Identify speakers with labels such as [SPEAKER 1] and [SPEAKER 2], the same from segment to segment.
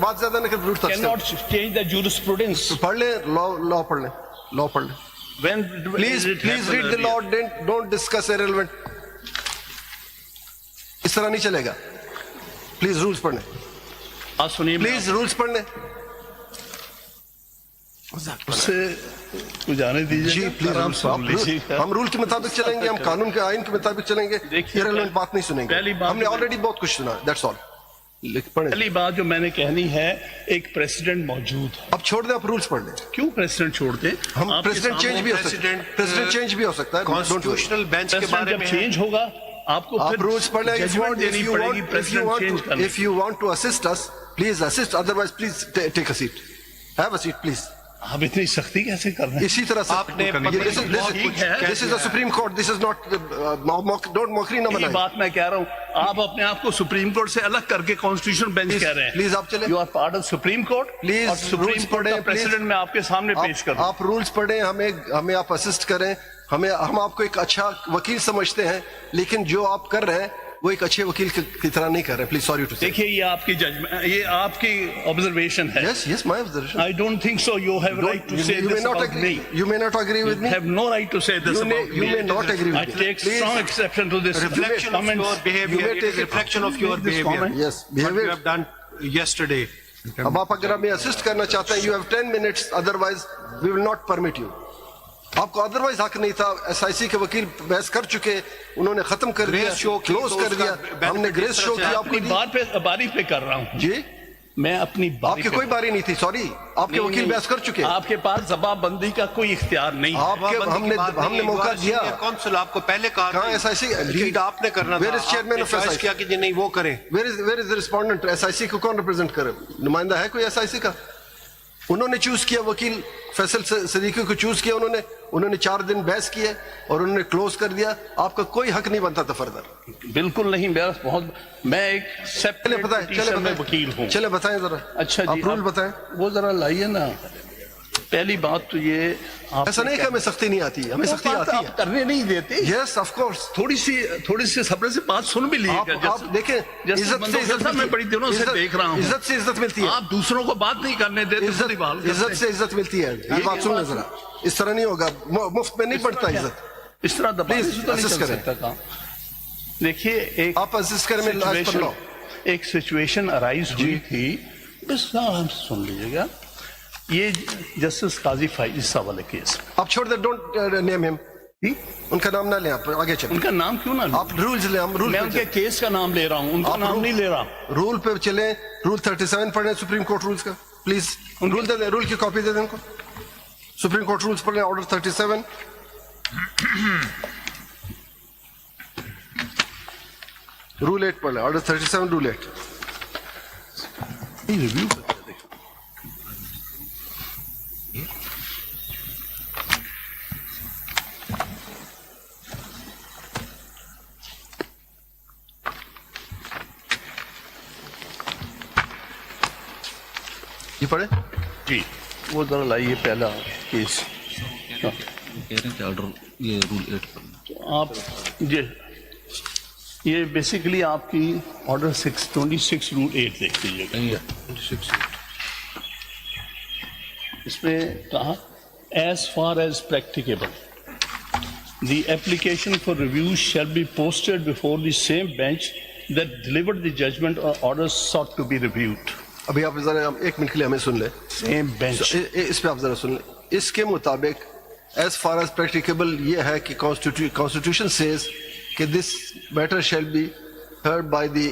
[SPEAKER 1] بات زیادہ نہ کریں.
[SPEAKER 2] cannot change the jurisprudence.
[SPEAKER 1] پڑھ لیں لا پڑھ لیں, لا پڑھ لیں.
[SPEAKER 2] When
[SPEAKER 1] Please read the law. Don't discuss irrelevant. اس طرح نہیں چلے گا. پلیز رولز پڑھ لیں.
[SPEAKER 2] آپ سنیے,
[SPEAKER 1] پلیز رولز پڑھ لیں.
[SPEAKER 2] اس سے جانے دیجیے.
[SPEAKER 1] جی پلیز, ہم رول کے مطابق چلیں گے, ہم قانون کے آئین کے مطابق چلیں گے. irrelevant بات نہیں سنیں گے. ہم نے آلریڈی بہت کچھ سنا. That's all.
[SPEAKER 2] پہلی بات جو میں نے کہنی ہے, ایک پریسیڈنٹ موجود ہے.
[SPEAKER 1] اب چھوڑ دیں, آپ رولز پڑھ لیں.
[SPEAKER 2] کیوں پریسیڈنٹ چھوڑ دیں؟
[SPEAKER 1] ہم پریزیڈنٹ چینج بھی ہو سکتا ہے. پریزیڈنٹ چینج بھی ہو سکتا ہے.
[SPEAKER 3] کانسٹیٹیوشنل بینچ کے بارے میں
[SPEAKER 2] جب چینج ہوگا آپ کو
[SPEAKER 1] آپ رولز پڑھ لیں.
[SPEAKER 2] ججمنٹ دینی پڑے گی پریسیڈنٹ چینج کرنے.
[SPEAKER 1] If you want to assist us, please assist. Otherwise, please take a seat. Have a seat, please.
[SPEAKER 2] آپ اتنی سختی کیسے کر رہے ہیں؟
[SPEAKER 1] اسی طرح سے
[SPEAKER 3] آپ نے
[SPEAKER 1] this is the Supreme Court. This is not don't mockery نہ
[SPEAKER 2] یہ
[SPEAKER 1] بنائیں.
[SPEAKER 2] بات میں کہہ رہا ہوں, آپ اپنے آپ کو سپریم کورٹ سے الگ کر کے کانسٹیٹیوشن بینچ کہہ رہے ہیں.
[SPEAKER 1] پلیز آپ چلیں.
[SPEAKER 2] You are part of supreme court.
[SPEAKER 1] Please,
[SPEAKER 2] اور سپریم
[SPEAKER 1] rules
[SPEAKER 2] کورٹ کا
[SPEAKER 1] پڑھیں,
[SPEAKER 2] پریسیڈنٹ میں آپ کے سامنے پیش کر رہا ہوں.
[SPEAKER 1] آپ رولز پڑھیں, ہمیں آپ اسسٹ کریں. ہم آپ کو ایک اچھا وکیل سمجھتے ہیں, لیکن جو آپ کر رہے ہیں وہ ایک اچھے وکیل کی طرح نہیں کر رہے. پلیز سوری ٹو سے.
[SPEAKER 2] دیکھیے یہ آپ کی ججمنٹ, یہ آپ کی آبزرویشن ہے.
[SPEAKER 1] Yes, my observation.
[SPEAKER 2] I don't think so. You have right to say
[SPEAKER 1] You may
[SPEAKER 2] this
[SPEAKER 1] not
[SPEAKER 2] about me.
[SPEAKER 1] agree. You may not agree with
[SPEAKER 2] You
[SPEAKER 1] me.
[SPEAKER 2] have no right to say this about me.
[SPEAKER 1] You may not agree
[SPEAKER 2] I
[SPEAKER 1] with me.
[SPEAKER 2] take
[SPEAKER 1] Please.
[SPEAKER 2] strong exception to this.
[SPEAKER 3] reflection of your behavior.
[SPEAKER 1] You may
[SPEAKER 3] It is
[SPEAKER 1] take
[SPEAKER 3] reflection of your
[SPEAKER 2] This
[SPEAKER 3] behavior.
[SPEAKER 2] comment.
[SPEAKER 1] Yes,
[SPEAKER 3] What you
[SPEAKER 1] behavior.
[SPEAKER 3] have done yesterday.
[SPEAKER 1] اب آپ اگر ہمیں assist کرنا چاہتے ہیں, you have 10 minutes. Otherwise, we will not permit you. آپ کو otherwise حق نہیں تھا. ایس آئی سی کے وکیل بحث کر چکے, انہوں نے ختم کر دیا, کلوز کر دیا. ہم نے گریس شو کیا. آپ
[SPEAKER 2] اپنی بات پہ باری پہ کر رہا ہوں.
[SPEAKER 1] جی
[SPEAKER 2] میں اپنی
[SPEAKER 1] آپ
[SPEAKER 2] باری
[SPEAKER 1] کی کوئی باری نہیں تھی. سوری, آپ کے وکیل بحث کر چکے.
[SPEAKER 2] آپ کے پاس زبان بندی کا کوئی اختیار نہیں.
[SPEAKER 1] ہم نے موقع دیا.
[SPEAKER 3] کونسل آپ کو پہلے کہا
[SPEAKER 1] کہاں ایس آئی سی
[SPEAKER 3] لیڈ آپ نے کرنا تھا.
[SPEAKER 1] Where is chairman of SIC?
[SPEAKER 3] کیا کہ نہیں وہ کریں.
[SPEAKER 1] Where is the respondent? S I C کو کون ریپرزینٹ کرے؟ نمائندہ ہے کوئی ایس آئی سی کا؟ انہوں نے چوز کیا, وکیل فیصل صدیقی کو چوز کیا. انہوں نے 4 دن بحث کیے اور انہوں نے کلوز کر دیا. آپ کا کوئی حق نہیں بنتا تھا فردر.
[SPEAKER 2] بالکل نہیں. میں ایک سیپریٹ پٹیشن میں وکیل ہوں.
[SPEAKER 1] چلے بتائیں ذرا.
[SPEAKER 2] اچھا
[SPEAKER 1] آپ رول بتائیں.
[SPEAKER 2] وہ ذرا لائیے نا. پہلی بات تو یہ,
[SPEAKER 1] ایسا نہیں کہ ہمیں سختی نہیں آتی, ہمیں سختی آتی ہے.
[SPEAKER 2] کرنے نہیں دیتے.
[SPEAKER 1] Yes of course.
[SPEAKER 2] تھوڑی سی صبر سے بات سن بھی لیجیے گا.
[SPEAKER 1] آپ دیکھیں,
[SPEAKER 2] میں بڑی دنوں سے دیکھ رہا ہوں,
[SPEAKER 1] عزت سے عزت ملتی ہے.
[SPEAKER 2] آپ دوسروں کو بات نہیں کرنے دیتے.
[SPEAKER 1] عزت سے عزت ملتی ہے. یہ بات سن لیں ذرا. اس طرح نہیں ہوگا, مفت میں نہیں پڑتا عزت.
[SPEAKER 2] اس طرح دبا. دیکھیے
[SPEAKER 1] آپ اسسٹ کریں,
[SPEAKER 2] ایک سچویشن ارائز ہوئی تھی, بس سن لیجیے گا. یہ جسٹس قاضی فائز صاحب والے کیس.
[SPEAKER 1] آپ چھوڑ دیں, ڈونٹ نیم ہم. ان کا نام نہ لیں, آپ آگے چلیں.
[SPEAKER 2] ان کا نام کیوں نہ لیں؟
[SPEAKER 1] آپ رولز لیں. ہم رول,
[SPEAKER 2] میں ان کے کیس کا نام لے رہا ہوں, ان کا نام نہیں لے رہا.
[SPEAKER 1] رول پہ چلیں. رول 37 پڑھیں سپریم کورٹ رولز کا. پلیز رول دے دیں, رول کی کاپی دے دیں ان کو. سپریم کورٹ رولز پڑھ لیں, آرڈر 37. رول 8 پڑھ لیں, آرڈر 37 رول 8.
[SPEAKER 2] ریویو
[SPEAKER 1] یہ پڑھیں
[SPEAKER 2] جی. وہ ذرا لائیے پہلا کیس.
[SPEAKER 4] کہہ رہے ہیں کہ آرڈر یہ رول 8 پر
[SPEAKER 2] آپ جی, یہ بیسیکلی آپ کی آرڈر 26 رول 8 دیکھ لیجیے گا. اس میں کہا, as far as practicable the application for review shall be posted before the same bench that delivered the judgment or order sought to be reviewed.
[SPEAKER 1] ابھی آپ ذرا 1 منٹ کے لیے ہمیں سن لیں.
[SPEAKER 2] Same bench.
[SPEAKER 1] اس پہ آپ ذرا سن لیں. اس کے مطابق ایز فار ایز پریکٹیکیبل یہ ہے کہ کانسٹیٹیوشن سیز کہ this matter shall be heard by the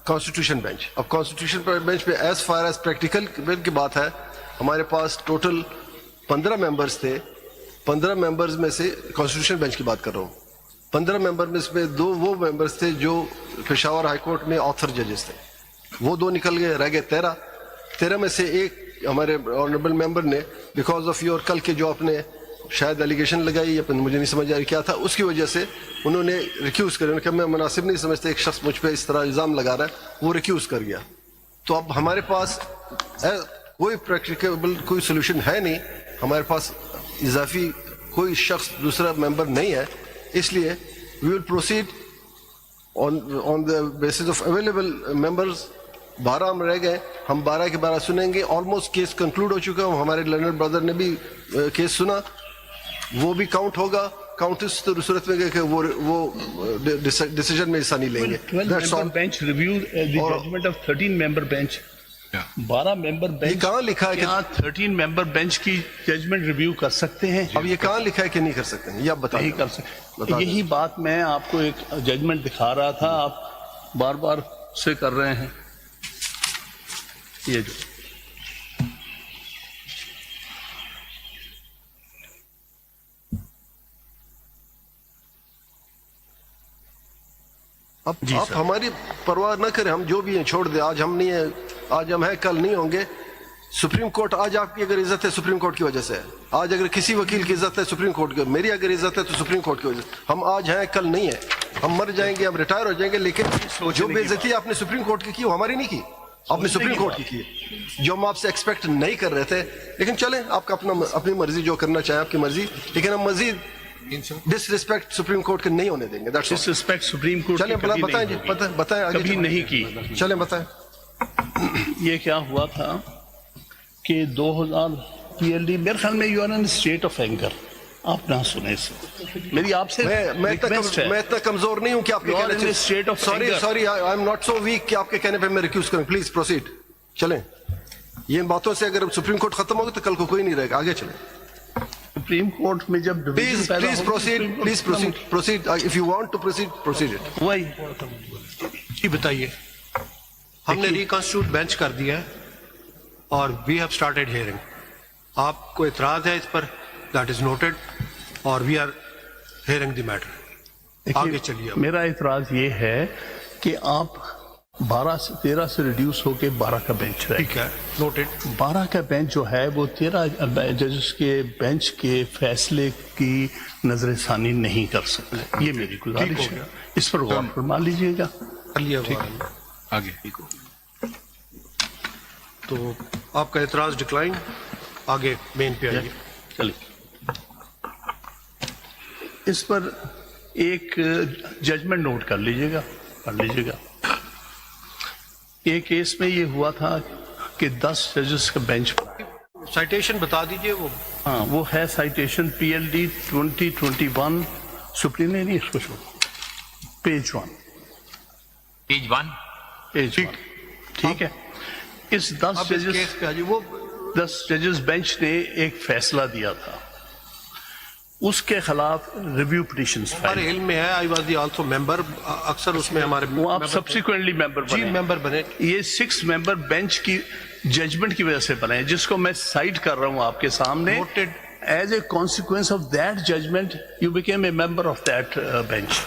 [SPEAKER 1] constitution bench. اب کانسٹیٹیوشن بینچ پہ ایز فار ایز پریکٹیکل کی بات ہے. ہمارے پاس ٹوٹل 15 ممبرز تھے. 15 ممبرز میں سے کانسٹیٹیوشن بینچ کی بات کر رہا ہوں. 15 ممبر میں سے 2 وہ ممبرز تھے جو پشاور ہائی کورٹ میں آتھر ججز تھے. وہ 2 نکل گئے, رہ گئے 13 میں سے ایک ہمارے آنریبل ممبر نے بیکاز آف یور کل کے جو آپ نے شاید ایلیگیشن لگائی یا مجھے نہیں سمجھ آ رہی کیا تھا, اس کی وجہ سے انہوں نے ریکیوز کر کہ میں مناسب نہیں سمجھتا ایک شخص مجھ پہ اس طرح الزام لگا رہا ہے, وہ ریکیوز کر گیا. تو اب ہمارے پاس کوئی پریکٹیکیبل کوئی سولوشن ہے نہیں. ہمارے پاس اضافی کوئی شخص دوسرا ممبر نہیں ہے, اس لیے we will proceed on the basis of available members 12 ہم رہ گئے, ہم 12 کے 12 سنیں گے. آلموسٹ کیس کنکلوڈ ہو چکا, ہمارے لرنر بردر نے بھی کیس سنا, وہ بھی کاؤنٹ ہوگا. کاؤنٹ اس صورت میں کہ وہ ڈیسیجن میں حصہ نہیں لیں گے.
[SPEAKER 2] 12 member bench review the judgment of 13 member bench. 12 member
[SPEAKER 1] یہ
[SPEAKER 2] bench
[SPEAKER 1] کہاں لکھا ہے کہ
[SPEAKER 2] کیا 13 member bench کی ججمنٹ ریویو کر سکتے ہیں؟
[SPEAKER 1] اب یہ کہاں لکھا ہے کہ نہیں کر سکتے ہیں, یہ آپ بتائیں.
[SPEAKER 2] نہیں کر سکتے. یہی بات میں آپ کو ایک ججمنٹ دکھا رہا تھا, آپ بار بار سے کر رہے ہیں. یہ جو
[SPEAKER 1] اب آپ ہماری پرواہ نہ کریں, ہم جو بھی ہیں چھوڑ دیں. آج ہم نہیں ہیں, آج ہم ہیں, کل نہیں ہوں گے. سپریم کورٹ آج آپ کی اگر عزت ہے سپریم کورٹ کی وجہ سے ہے. آج اگر کسی وکیل کی عزت ہے سپریم کورٹ کی, میری اگر عزت ہے تو سپریم کورٹ کی وجہ سے. ہم آج ہیں, کل نہیں ہیں. ہم مر جائیں گے, ہم ریٹائر ہو جائیں گے, لیکن جو بے عزتی آپ نے سپریم کورٹ کی وہ ہماری نہیں کی, آپ نے سپریم کورٹ کی جو ہم آپ سے ایکسپیکٹ نہیں کر رہے تھے. لیکن چلیں, آپ کا اپنی مرضی, جو کرنا چاہیں آپ کی مرضی, لیکن ہم مزید ڈس ریسپیکٹ سپریم کورٹ کے نہیں ہونے دیں گے.
[SPEAKER 2] ڈس ریسپیکٹ سپریم کورٹ
[SPEAKER 1] چلیں بتائیں جی, بتائیں آگے
[SPEAKER 2] کبھی نہیں کی.
[SPEAKER 1] چلیں بتائیں.
[SPEAKER 2] یہ کیا ہوا تھا کہ 2000 پی ایل ڈی, میرے خیال میں you are in state of anger. آپ نہ سنیں اس کو, میری آپ سے
[SPEAKER 1] میں
[SPEAKER 2] ریکویسٹ ہے.
[SPEAKER 1] اتنا کمزور نہیں ہوں کہ آپ کے کہنے sorry I am not so week کہ آپ کے کہنے پہ میں ریکیوز کروں. Please proceed. چلیں, یہ باتوں سے اگر سپریم کورٹ ختم ہوگا تو کل کو کوئی نہیں رہے گا. آگے چلیں.
[SPEAKER 2] سپریم کورٹ میں جب
[SPEAKER 1] please proceed if you want to proceed it.
[SPEAKER 2] وہی
[SPEAKER 3] جی بتائیے. ہم نے ریکنسٹیٹیوٹ بینچ کر دیا ہے اور وی ہیو اسٹارٹیڈ ہیئرنگ. آپ کو اعتراض ہے اس پر؟ دیٹ از نوٹڈ اور we are hearing the matter. آگے چلیے.
[SPEAKER 2] میرا اعتراض یہ ہے کہ آپ 12 سے 13 سے ریڈیوس ہو کے 12 کا بینچ رہے.
[SPEAKER 3] ٹھیک ہے, نوٹڈ. 12
[SPEAKER 2] کا بینچ جو ہے وہ 13 ججز کے بینچ کے فیصلے کی نظر ثانی نہیں کر سکتے. یہ میری گزارش ہے, اس پر غور فرما لیجیے گا.
[SPEAKER 4] آگے
[SPEAKER 3] تو آپ کا اعتراض ڈکلائن. آگے مین پہ آئیے.
[SPEAKER 2] چلیے, اس پر ایک ججمنٹ نوٹ کر لیجیے گا, پڑھ لیجیے گا. ایک کیس میں یہ ہوا تھا کہ 10 ججز کا بینچ پڑا.
[SPEAKER 3] سائٹیشن بتا دیجئے. وہ
[SPEAKER 2] ہاں, وہ ہے citation P L D 2021 supreme نے نہیں اس کو چھوڑ, پیج 1. ٹھیک ہے. اس 10 ججز بینچ نے ایک فیصلہ دیا تھا, اس کے خلاف ریویو پٹیشنز
[SPEAKER 3] ہمارے علم میں ہے. آئی واز دی آلسو ممبر. اکثر اس میں ہمارے
[SPEAKER 2] وہ آپ سبسیکوینٹلی ممبر بنے.
[SPEAKER 3] جی ممبر بنے.
[SPEAKER 2] یہ 6 ممبر بینچ کی ججمنٹ کی وجہ سے بنے, جس کو میں سائٹ کر رہا ہوں آپ کے سامنے. As a consequence of that judgment you became a member of that bench.